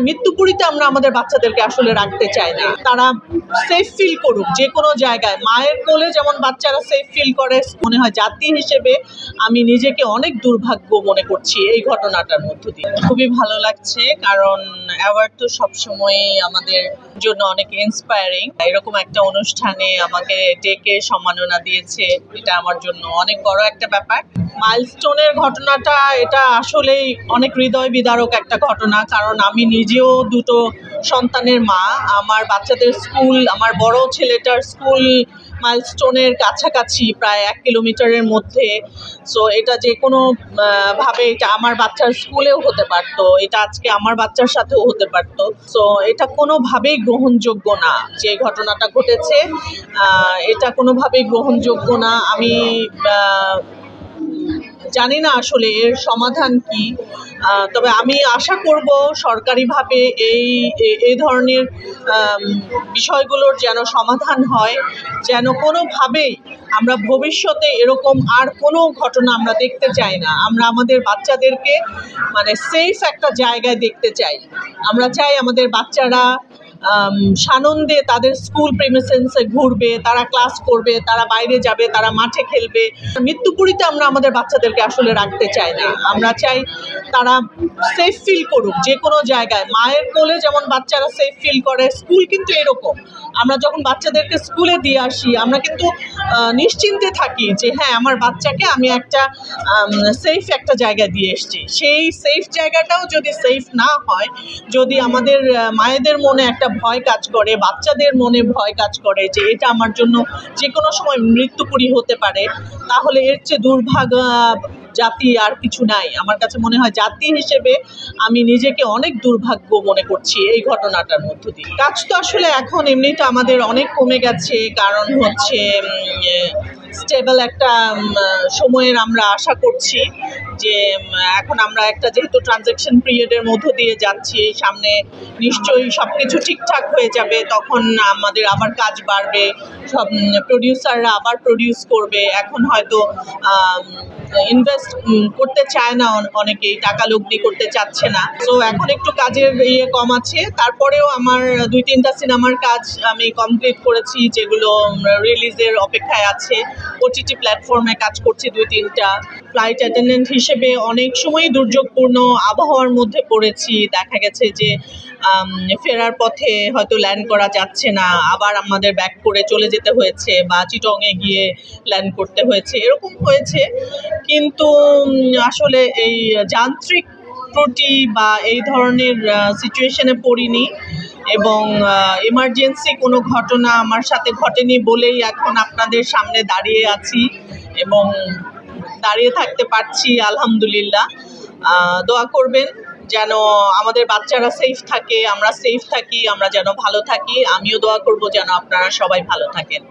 মৃত্যুপুরীতে আমরা আমাদের বাচ্চাদেরকে আসলে রাখতে চাই না। তারা সেফ ফিল করুক যে কোনো জায়গায়। মায়ের কোলে যেমন বাচ্চারা সেফ ফিল করে, মনে হয় জাতি হিসেবে আমি নিজেকে অনেক দুর্ভাগ্য মনে করছি এই ঘটনাটার মধ্য দিয়ে। খুবই ভালো লাগছে, কারণ অ্যাওয়ার্ড তো সবসময় আমাদের জন্য অনেক ইন্সপায়ারিং। এরকম একটা অনুষ্ঠানে আমাকে ডেকে সম্মাননা দিয়েছে, এটা আমার জন্য অনেক বড় একটা ব্যাপার। মাইলস্টোনের ঘটনাটা এটা আসলেই অনেক হৃদয় বিদারক একটা ঘটনা, কারণ আমি নিজেও দুটো সন্তানের মা। আমার বাচ্চাদের স্কুল, আমার বড় ছেলেটার স্কুল মাইলস্টোনের কাছাকাছি, প্রায় 1 কিলোমিটারের মধ্যে। সো এটা যে কোনো ভাবে এটা আমার বাচ্চার স্কুলেও হতে পারতো, এটা আজকে আমার বাচ্চার সাথেও হতে পারতো। সো এটা কোনোভাবেই গ্রহণযোগ্য না যে ঘটনাটা ঘটেছে, এটা কোনোভাবেই গ্রহণযোগ্য না। আমি জানি না আসলে এর সমাধান কি, তবে আমি আশা করব সরকারিভাবে এই ধরনের বিষয়গুলোর যেন সমাধান হয়, যেন কোনোভাবেই আমরা ভবিষ্যতে এরকম আর কোনো ঘটনা আমরা দেখতে চাই না। আমরা আমাদের বাচ্চাদেরকে মানে সেফ একটা জায়গায় দেখতে চাই। আমরা চাই আমাদের বাচ্চারা সানন্দে তাদের স্কুল প্রিমিসেন্সে ঘুরবে, তারা ক্লাস করবে, তারা বাইরে যাবে, তারা মাঠে খেলবে। মৃত্যুপুরীতে আমরা আমাদের বাচ্চাদেরকে আসলে রাখতে চাই না। আমরা চাই তারা সেফ ফিল করুক যে কোনো জায়গায়। মায়ের কোলে যেমন বাচ্চারা সেফ ফিল করে, স্কুল কিন্তু এরকম। আমরা যখন বাচ্চাদেরকে স্কুলে দিয়ে আসি, আমরা কিন্তু নিশ্চিন্তে থাকি যে হ্যাঁ, আমার বাচ্চাকে আমি একটা সেফ একটা জায়গায় দিয়ে এসছি। সেই সেফ জায়গাটাও যদি সেফ না হয়, যদি আমাদের মায়েদের মনে একটা ভয় কাজ করে, বাচ্চাদের মনে ভয় কাজ করে যে এটা আমার জন্য যে কোনো সময় মৃত্যুপুরী হতে পারে, তাহলে এর চেয়ে দুর্ভাগ্য জাতি আর কিছু নাই। আমার কাছে মনে হয় জাতি হিসেবে আমি নিজেকে অনেক দুর্ভাগ্য মনে করছি এই ঘটনাটার মধ্য দিয়ে। কাজ তো আসলে এখন এমনিটা আমাদের অনেক কমে গেছে, কারণ হচ্ছে স্টেবল একটা সময়ের আমরা আশা করছি যে এখন আমরা একটা যেহেতু ট্রানজ্যাকশন পিরিয়ডের মধ্য দিয়ে যাচ্ছি, সামনে নিশ্চয়ই সব কিছু ঠিকঠাক হয়ে যাবে, তখন আমাদের আবার কাজ বাড়বে, সব প্রডিউসাররা আবার প্রডিউস করবে। এখন হয়তো ইনভেস্ট করতে চায় না, অনেকেই টাকা লগ্নি করতে চাচ্ছে না। তো এখন একটু কাজের কম আছে, তারপরেও আমার 2-3টা সিনেমার কাজ আমি কমপ্লিট করেছি, যেগুলো রিলিজের অপেক্ষায় আছে। ওটিটি প্ল্যাটফর্মে কাজ করছি 2-3টা। ফ্লাইট অ্যাটেন্ডেন্ট হিসেবে অনেক সময়ই দুর্যোগপূর্ণ আবহাওয়ার মধ্যে পড়েছি। দেখা গেছে যে ফেরার পথে হয়তো ল্যান্ড করা যাচ্ছে না, আবার আমাদের ব্যাক করে চলে যেতে হয়েছে, বা চিটংয়ে গিয়ে ল্যান্ড করতে হয়েছে, এরকম হয়েছে। কিন্তু আসলে এই যান্ত্রিক ত্রুটি বা এই ধরনের সিচুয়েশনে পড়িনি, এবং এমার্জেন্সি কোনো ঘটনা আমার সাথে ঘটেনি বলেই এখন আপনাদের সামনে দাঁড়িয়ে আছি এবং দাঁড়িয়ে থাকতে পারছি, আলহামদুলিল্লাহ। দোয়া করবেন যেন আমাদের বাচ্চারা সেফ থাকে, আমরা সেফ থাকি, আমরা যেন ভালো থাকি। আমিও দোয়া করব যেন আপনারা সবাই ভালো থাকেন।